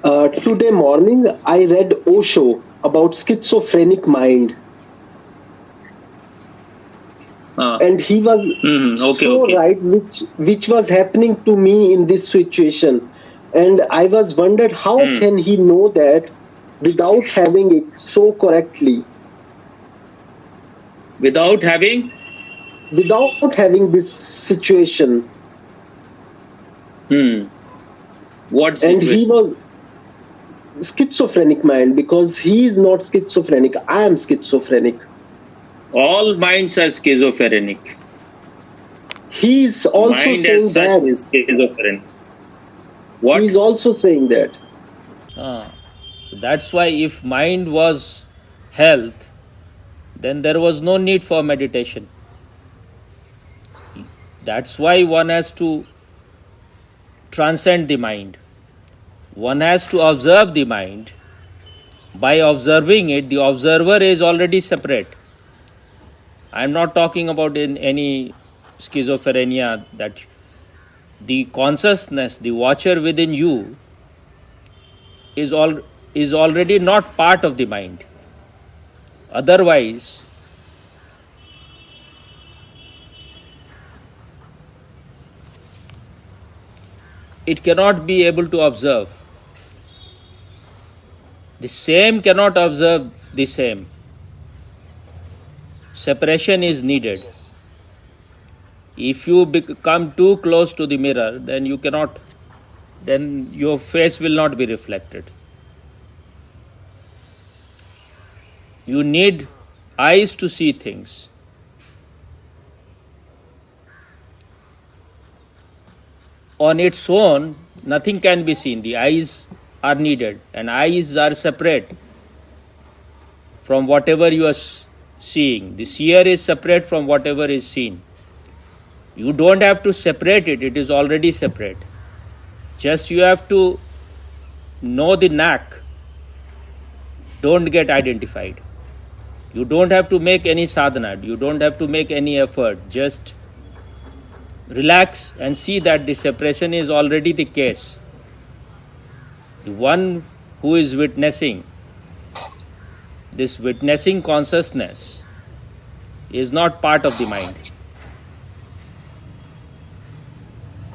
Today morning, I read Osho about schizophrenic mind, Uh, and he was okay, so okay. right, which was happening to me in this situation, and I was wondered how Hmm. can he know that without having it so correctly, Without having, without having this situation, hmm, what and he situation? was schizophrenic mind because he is not schizophrenic. I am schizophrenic. All minds are schizophrenic. He is also Mind as saying such that. is schizophrenic. He What? is also saying that. So that's why if mind was health, then there was no need for meditation. That's why one has to transcend the mind. One has to observe the mind. By observing it, the observer is already separate. I'm not talking about in any schizophrenia that the consciousness, the watcher within you is already not part of the mind. Otherwise, it cannot be able to observe. The same cannot observe the same. Separation is needed. If you come too close to the mirror, then you cannot, then your face will not be reflected. You need eyes to see things. On its own, nothing can be seen. The eyes are needed, and eyes are separate from whatever you are seeing. The seer is separate from whatever is seen. You don't have to separate it, it is already separate. Just you have to know the knack. Don't get identified. You don't have to make any sadhana, you don't have to make any effort. Just relax and see that the separation is already the case. The one who is witnessing, this witnessing consciousness, is not part of the mind.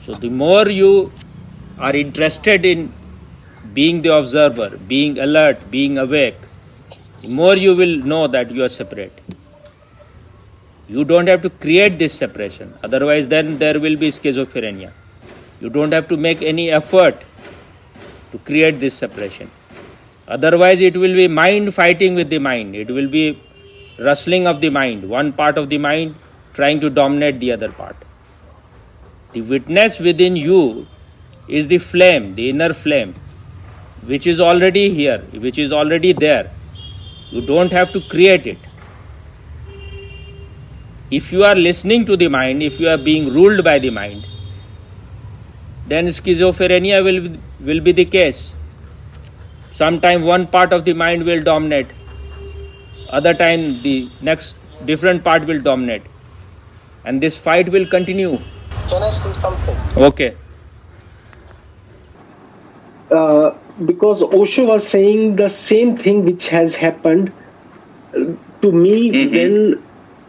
So the more you are interested in being the observer, being alert, being awake, the more you will know that you are separate. You don't have to create this separation, otherwise then there will be schizophrenia. You don't have to make any effort to create this separation. Otherwise it will be mind fighting with the mind. It will be rustling of the mind, one part of the mind trying to dominate the other part. The witness within you is the flame, the inner flame, which is already here, which is already there. You don't have to create it. If you are listening to the mind, if you are being ruled by the mind, then schizophrenia will be the case. Sometime one part of the mind will dominate, other time the next different part will dominate, and this fight will continue. Can I say something? Okay. Because Osho was saying the same thing which has happened to me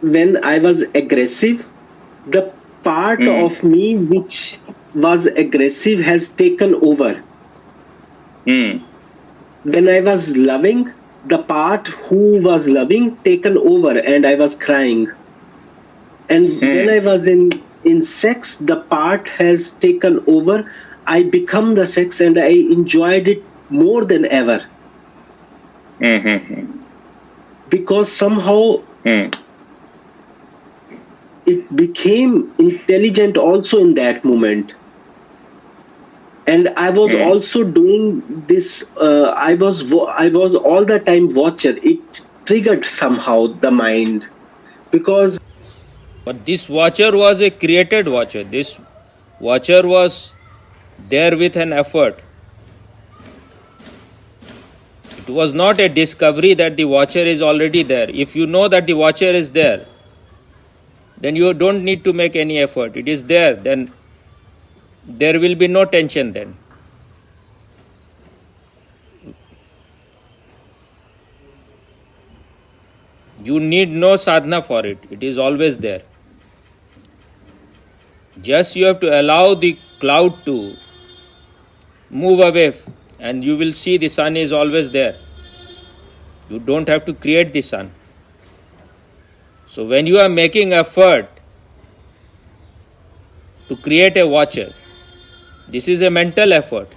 when I was aggressive. The part of me which was aggressive has taken over. When I was loving, the part who was loving taken over, and I was crying. And when I was in sex, the part has taken over. I become the sex, and I enjoyed it more than ever. Because somehow it became intelligent also in that moment. And I was also doing this. I was all the time watcher. It triggered somehow the mind, because. But this watcher was a created watcher. This watcher was there with an effort. It was not a discovery that the watcher is already there. If you know that the watcher is there, then you don't need to make any effort. It is there, then there will be no tension then. You need no sadhana for it. It is always there. Just you have to allow the cloud to move away and you will see the sun is always there. You don't have to create the sun. So when you are making effort to create a watcher, this is a mental effort,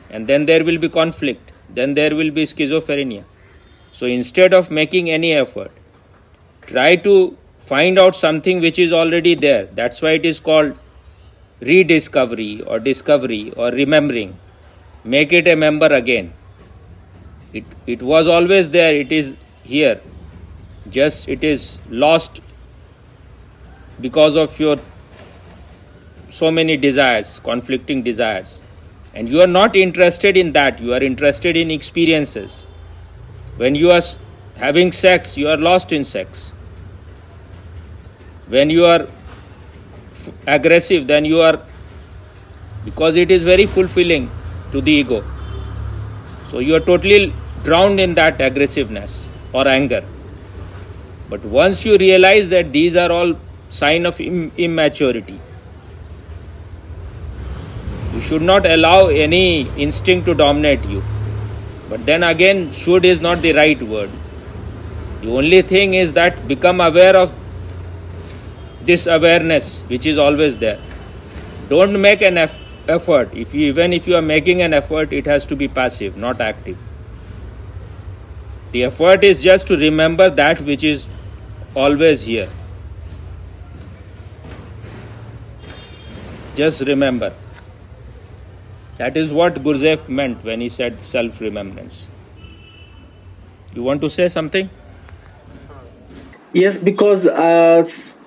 and then there will be conflict, then there will be schizophrenia. So instead of making any effort, try to find out something which is already there. That's why it is called rediscovery or discovery or remembering. Make it a member again. It was always there, it is here. Just it is lost because of your so many desires, conflicting desires. And you are not interested in that, you are interested in experiences. When you are having sex, you are lost in sex. When you are aggressive, then you are, because it is very fulfilling to the ego. So you are totally drowned in that aggressiveness or anger. But once you realize that these are all sign of immaturity, you should not allow any instinct to dominate you. But then again, should is not the right word. The only thing is that become aware of this awareness which is always there. Don't make an effort. Even if you are making an effort, it has to be passive, not active. The effort is just to remember that which is always here. Just remember. That is what Gurdjieff meant when he said self-remembrance. You want to say something? Yes, because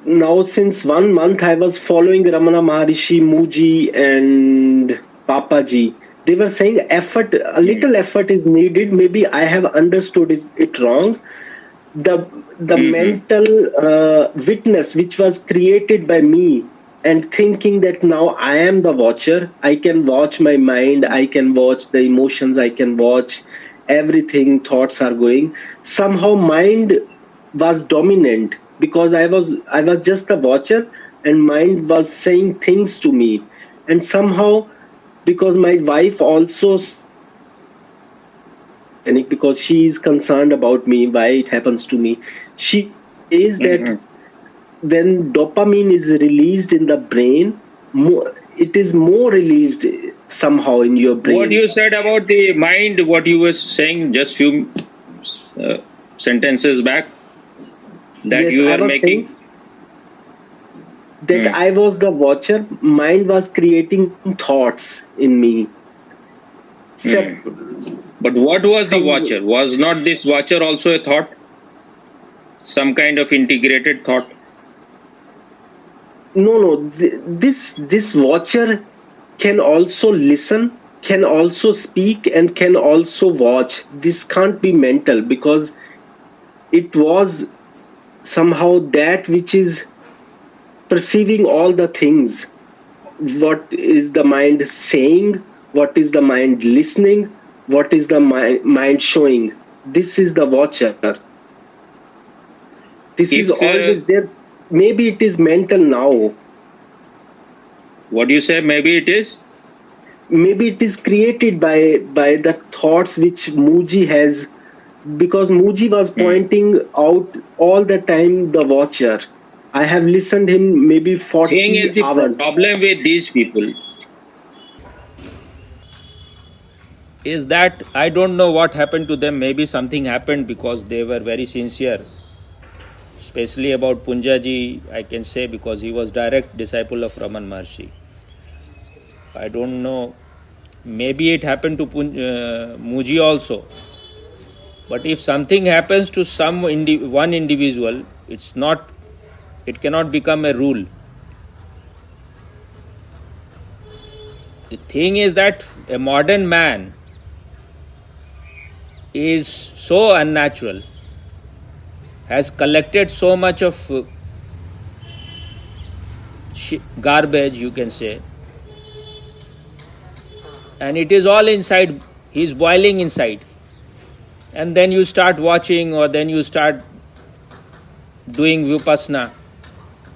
now since 1 month I was following Ramana Maharishi, Muji and Papaji. They were saying effort, a little effort is needed. Maybe I have understood it wrong. The mental witness which was created by me and thinking that now I am the watcher, I can watch my mind, I can watch the emotions, I can watch everything, thoughts are going. Somehow mind was dominant because I was just a watcher and mind was saying things to me. And somehow, because my wife also, because she is concerned about me, why it happens to me, she says that when dopamine is released in the brain, it is more released somehow in your brain. What you said about the mind, what you were saying just few sentences back, that Yes, you I were was making. saying that I was the watcher, mind was creating thoughts in me. But what was the watcher? Was not this watcher also a thought? Some kind of integrated thought? No. This watcher can also listen, can also speak, and can also watch. This can't be mental because it was somehow that which is perceiving all the things. What is the mind saying? What is the mind listening? What is the mind showing? This is the watcher. This is always there. Maybe it is mental now. What do you say? Maybe it is? Maybe it is created by the thoughts which Muji has, because Muji was pointing out all the time the watcher. I have listened him maybe 40 Thing is the hours. problem with these people is that I don't know what happened to them. Maybe something happened because they were very sincere. Especially about Punjaji, I can say, because he was direct disciple of Raman Maharshi. I don't know. Maybe it happened to Muji also. But if something happens to one individual, it cannot become a rule. The thing is that a modern man is so unnatural, has collected so much of garbage, you can say, and it is all inside. He is boiling inside, and then you start watching, or then you start doing vipassana,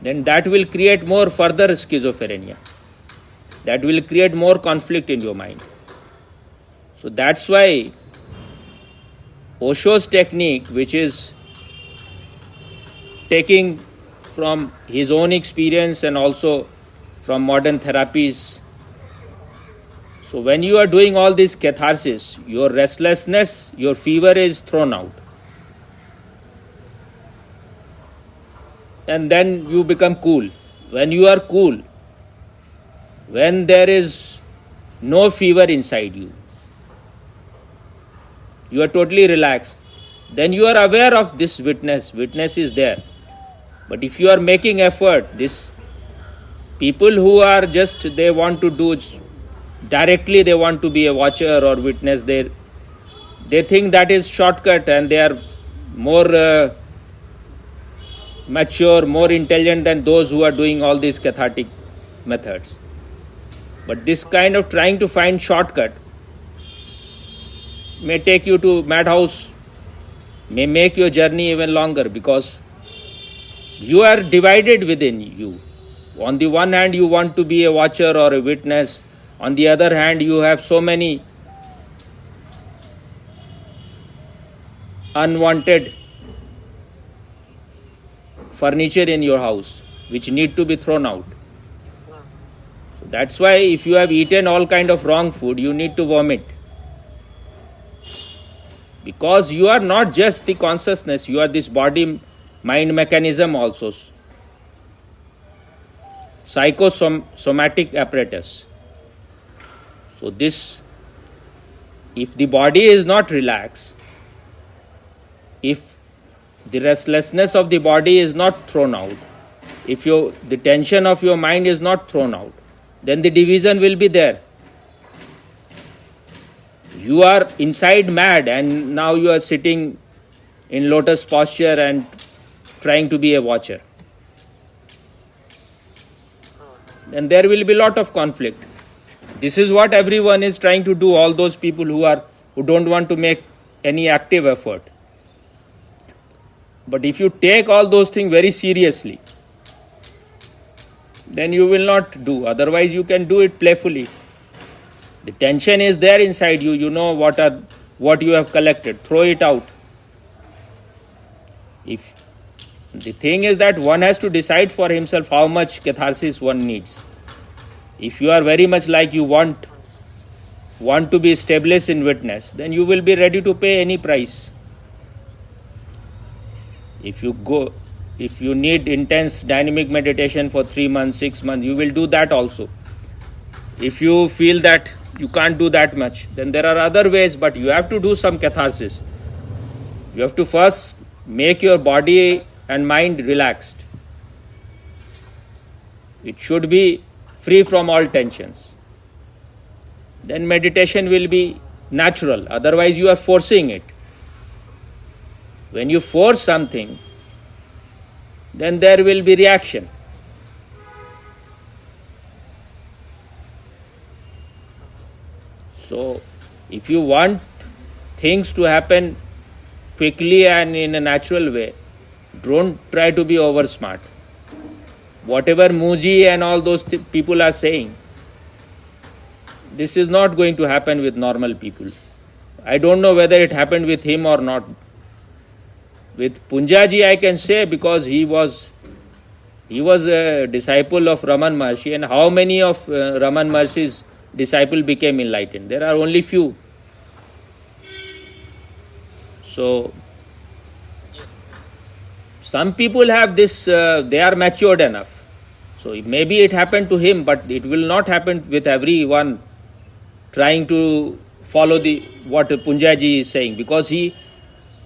then that will create more further schizophrenia. That will create more conflict in your mind. So that's why Osho's technique, which is taking from his own experience and also from modern therapies. So when you are doing all this catharsis, your restlessness, your fever is thrown out. And then you become cool. When you are cool, when there is no fever inside you, you are totally relaxed, then you are aware of this witness. Witness is there. But if you are making effort, this people who are just, they want to do directly, they want to be a watcher or witness, they think that is shortcut, and they are more mature, more intelligent than those who are doing all these cathartic methods. But this kind of trying to find shortcut may take you to madhouse, may make your journey even longer, because you are divided within you. On the one hand, you want to be a watcher or a witness. On the other hand, you have so many unwanted furniture in your house which need to be thrown out. So that's why if you have eaten all kind of wrong food, you need to vomit. Because you are not just the consciousness, you are this body mind mechanism also. Psychosomatic apparatus. So this, if the body is not relaxed, if the restlessness of the body is not thrown out, if the tension of your mind is not thrown out, then the division will be there. You are inside mad, and now you are sitting in lotus posture and trying to be a watcher. And there will be a lot of conflict. This is what everyone is trying to do, all those people who don't want to make any active effort. But if you take all those things very seriously, then you will not do. Otherwise, you can do it playfully. The tension is there inside you. You know what you have collected. Throw it out. If the thing is that one has to decide for himself how much catharsis one needs. If you are very much like you want to be established in witness, then you will be ready to pay any price. If you need intense dynamic meditation for 3 months, 6 months, you will do that also. If you feel that you can't do that much, then there are other ways, but you have to do some catharsis. You have to first make your body and mind relaxed. It should be free from all tensions. Then meditation will be natural. Otherwise, you are forcing it. When you force something, then there will be reaction. So, if you want things to happen quickly and in a natural way, don't try to be over smart. Whatever Muji and all those people are saying, this is not going to happen with normal people. I don't know whether it happened with him or not. With Punjaji, I can say, because he was a disciple of Raman Maharshi, and how many of Raman Maharshi's disciples became enlightened? There are only few. So, some people have this, they are matured enough. So, maybe it happened to him, but it will not happen with everyone trying to follow what Punjaji is saying, because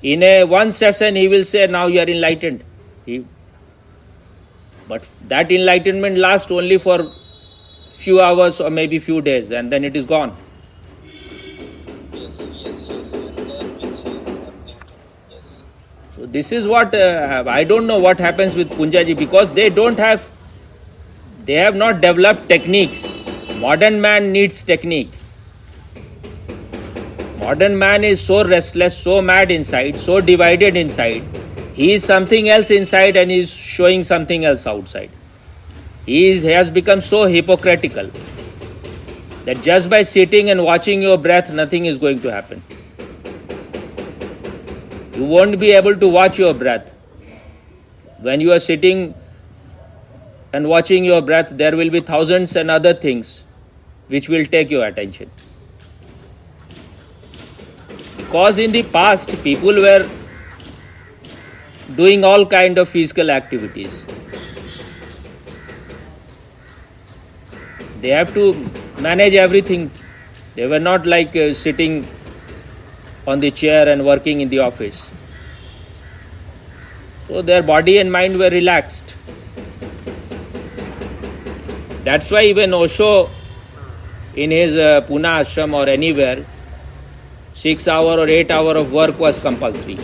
in one session he will say, now you are enlightened. But that enlightenment lasts only for few hours or maybe few days, and then it is gone. So this is what I don't know what happens with Punjaji, because they have not developed techniques. Modern man needs technique. Modern man is so restless, so mad inside, so divided inside. he is something else inside and is showing something else outside. He has become so hypocritical that just by sitting and watching your breath, nothing is going to happen. You won't be able to watch your breath. When you are sitting and watching your breath, there will be thousands and other things which will take your attention. Because in the past, people were doing all kind of physical activities. They have to manage everything. They were not like sitting on the chair and working in the office. So their body and mind were relaxed. That's why even Osho in his Pune ashram or anywhere, 6 hour or 8 hour of work was compulsory.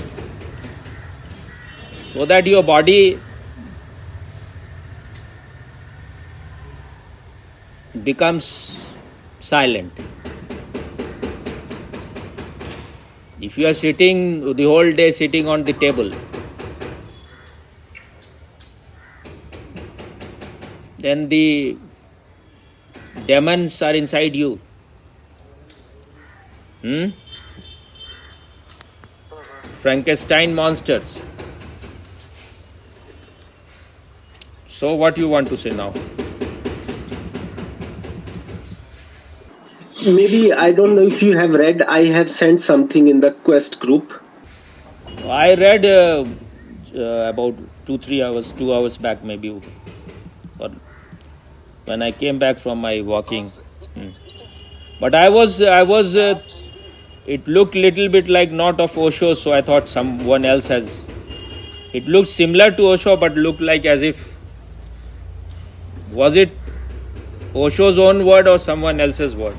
So that your body becomes silent. If you are sitting the whole day sitting on the table, then the demons are inside you. Frankenstein monsters. So what you want to say now? Maybe, I don't know if you have read, I have sent something in the Quest group. I read about 2 hours back maybe, or when I came back from my walking. But I was it looked little bit like not of Osho, so I thought someone else has. It looked similar to Osho, but looked like as if, was it Osho's own word or someone else's word?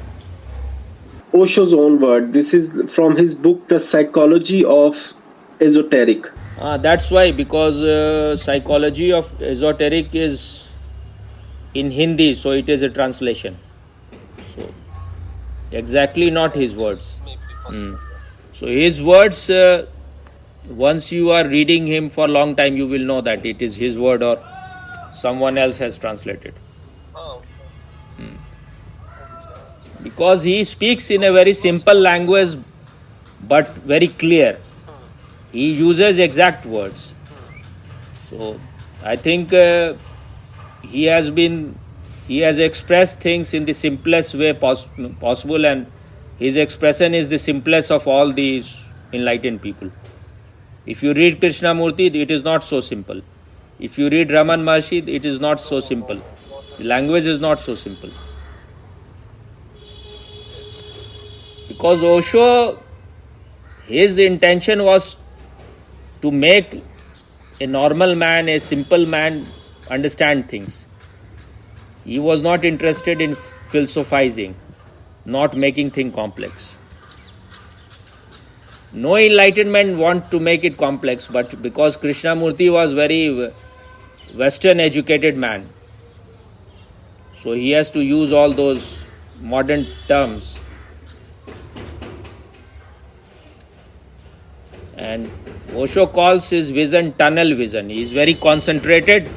Osho's own word. This is from his book, The Psychology of Esoteric. That's why, because Psychology of Esoteric is in Hindi, so it is a translation. So exactly not his words. So his words, once you are reading him for a long time, you will know that it is his word or someone else has translated. Because he speaks in a very simple language but very clear. He uses exact words. So I think he has expressed things in the simplest way possible, and his expression is the simplest of all these enlightened people. If you read Krishnamurti, it is not so simple. If you read Raman Maharshi, it is not so simple. The language is not so simple. Because Osho, his intention was to make a normal man, a simple man, understand things. He was not interested in philosophizing, not making things complex. No enlightenment want to make it complex, but because Krishnamurti was very Western educated man, so he has to use all those modern terms. And Osho calls his vision tunnel vision. He is very concentrated,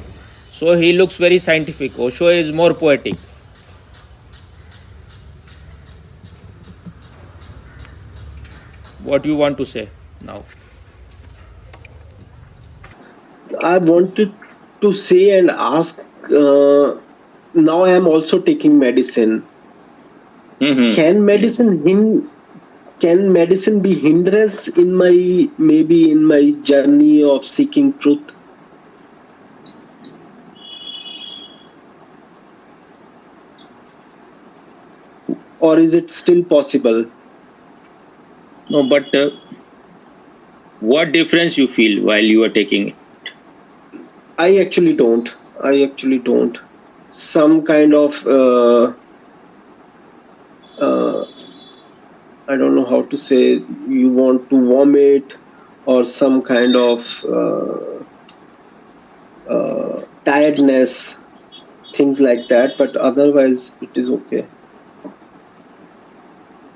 so he looks very scientific. Osho is more poetic. What do you want to say now? I wanted to say and ask, now I am also taking medicine. Can medicine be hindrance in my journey of seeking truth? Or is it still possible? No, but what difference you feel while you are taking it? I actually don't. Some kind of I don't know how to say, you want to vomit or some kind of tiredness, things like that, but otherwise it is okay.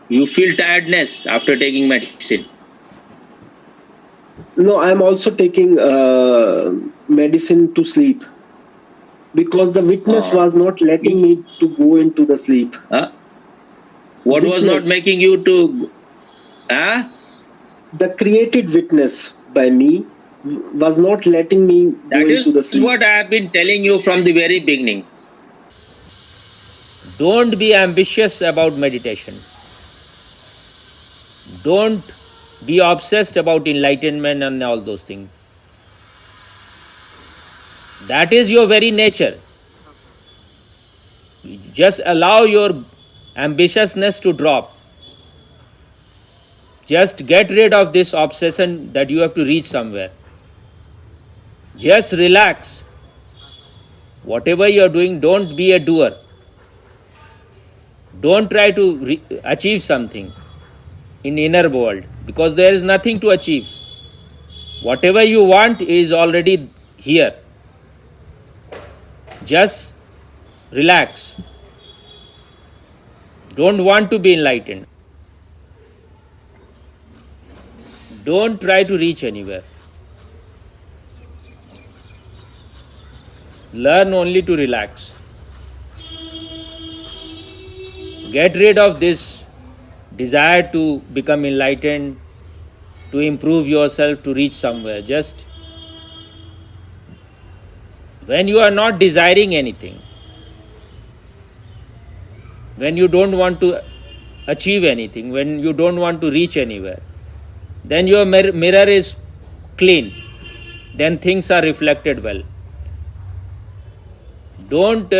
You feel tiredness after taking medicine? No, I'm also taking medicine to sleep because the witness was not letting me to go into the sleep. What was not Witness. making you to? The created witness by me was not letting me go That into the is sleep. what I have been telling you from the very beginning. Don't be ambitious about meditation. Don't be obsessed about enlightenment and all those things. That is your very nature. Just allow your ambitiousness to drop. Just get rid of this obsession that you have to reach somewhere. Just relax. Whatever you are doing, don't be a doer. Don't try to achieve something in inner world, because there is nothing to achieve. Whatever you want is already here. Just relax. Don't want to be enlightened. Don't try to reach anywhere. Learn only to relax. Get rid of this desire to become enlightened, to improve yourself, to reach somewhere. Just when you are not desiring anything, when you don't want to achieve anything, when you don't want to reach anywhere, then your mirror is clean. Then things are reflected well. Don't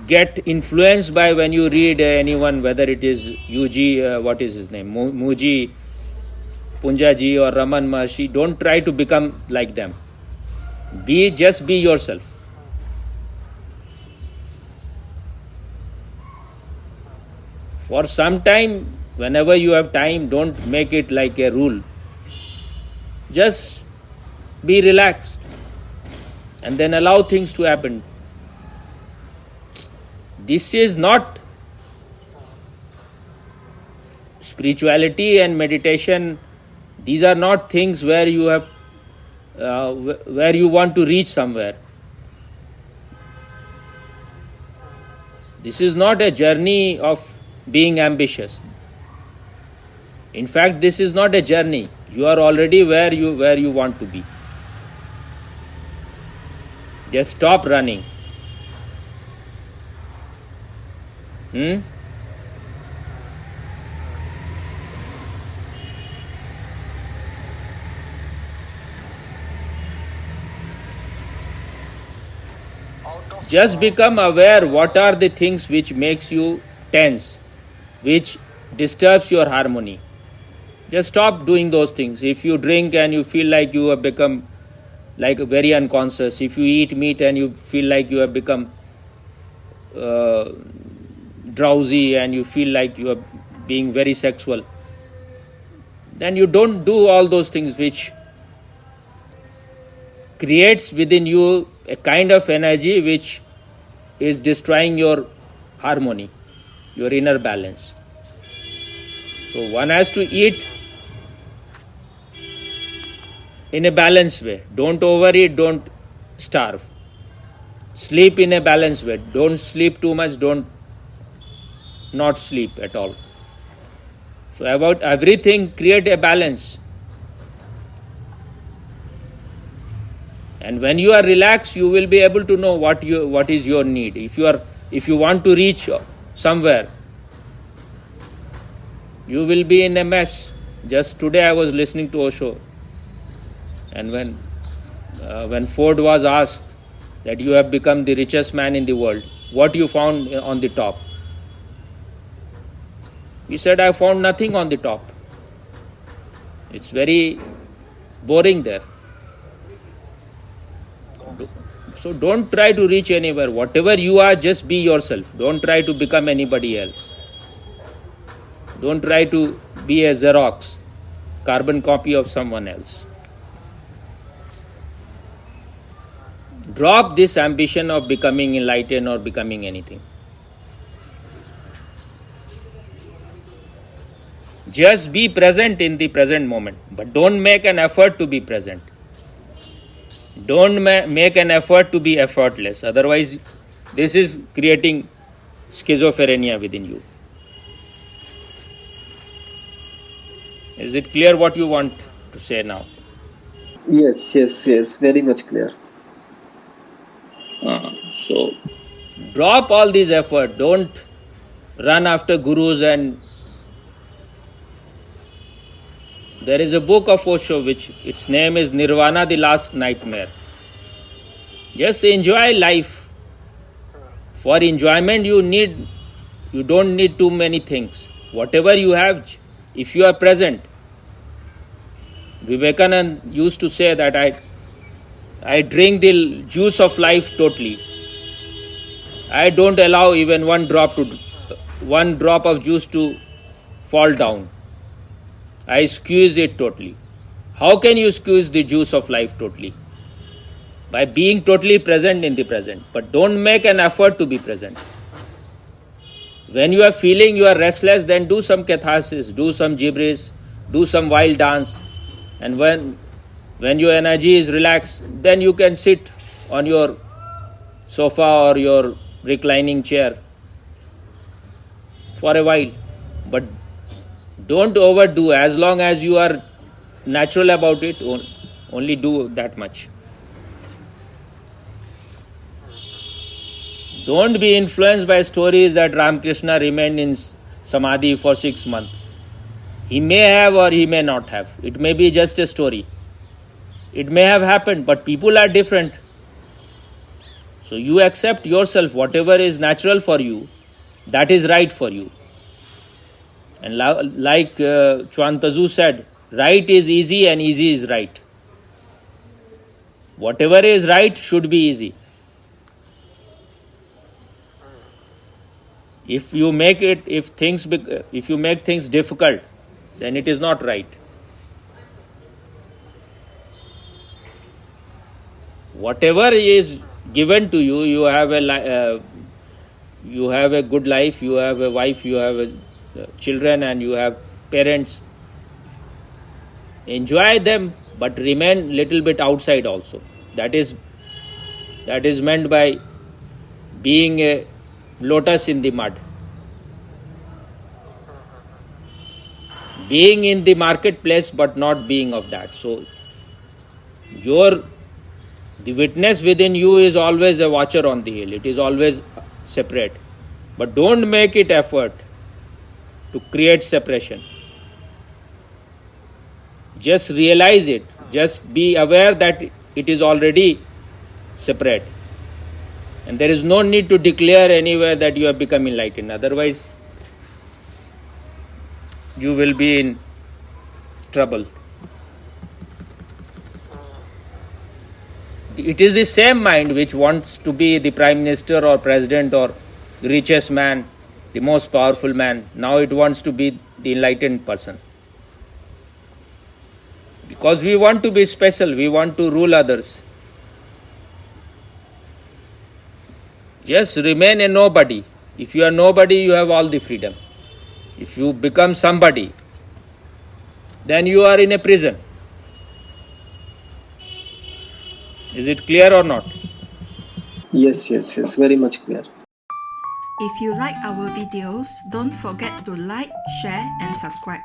get influenced by when you read anyone, whether it is Yuji, what is his name, Muji, Punjaji or Raman Maharshi. Don't try to become like them. Just be yourself. For some time, whenever you have time, don't make it like a rule. Just be relaxed and then allow things to happen. This is not spirituality and meditation. These are not things where you have where you want to reach somewhere. This is not a journey of being ambitious. In fact, this is not a journey. You are already where you want to be. Just stop running. Just become aware what are the things which makes you tense, which disturbs your harmony. Just stop doing those things. If you drink and you feel like you have become like very unconscious, if you eat meat and you feel like you have become drowsy and you feel like you are being very sexual, then you don't do all those things which creates within you a kind of energy which is destroying your harmony, your inner balance. So one has to eat in a balanced way. Don't overeat, don't starve. Sleep in a balanced way. Don't sleep too much, don't not sleep at all. So about everything, create a balance. And when you are relaxed, you will be able to know what is your need. If you want to reach somewhere, you will be in a mess. Just today I was listening to Osho, and when Ford was asked that you have become the richest man in the world, what you found on the top? He said, I found nothing on the top. It's very boring there. So don't try to reach anywhere. Whatever you are, just be yourself. Don't try to become anybody else. Don't try to be a Xerox, carbon copy of someone else. Drop this ambition of becoming enlightened or becoming anything. Just be present in the present moment, but don't make an effort to be present. Don't make an effort to be effortless. Otherwise, this is creating schizophrenia within you. Is it clear what you want to say now? Yes. Very much clear. So, drop all these effort. Don't run after gurus. And there is a book of Osho which its name is Nirvana, the Last Nightmare. Just enjoy life. For enjoyment you don't need too many things. Whatever you have, if you are present. Vivekananda used to say that I drink the juice of life totally. I don't allow even one drop of juice to fall down. I squeeze it totally. How can you squeeze the juice of life totally? By being totally present in the present. But don't make an effort to be present. When you are feeling you are restless, then do some catharsis, do some gibberish, do some wild dance. And when your energy is relaxed, then you can sit on your sofa or your reclining chair for a while. But don't overdo. As long as you are natural about it, only do that much. Don't be influenced by stories that Ramakrishna remained in Samadhi for 6 months. He may have or he may not have. It may be just a story. It may have happened, but people are different. So you accept yourself, whatever is natural for you, that is right for you. And like Chuang Tzu said, right is easy and easy is right. Whatever is right should be easy. If you make things difficult, then it is not right. Whatever is given to you, you have a good life, you have a wife, you have children, and you have parents. Enjoy them, but remain little bit outside also. That is meant by being a lotus in the mud. Being in the marketplace, but not being of that. So the witness within you is always a watcher on the hill. It is always separate. But don't make it effort to create separation. Just realize it. Just be aware that it is already separate. And there is no need to declare anywhere that you have become enlightened. Otherwise, you will be in trouble. It is the same mind which wants to be the Prime Minister or President or the richest man, the most powerful man. Now it wants to be the enlightened person. Because we want to be special, we want to rule others. Just remain a nobody. If you are nobody, you have all the freedom. If you become somebody, then you are in a prison. Is it clear or not? Yes. Very much clear. If you like our videos, don't forget to like, share and subscribe.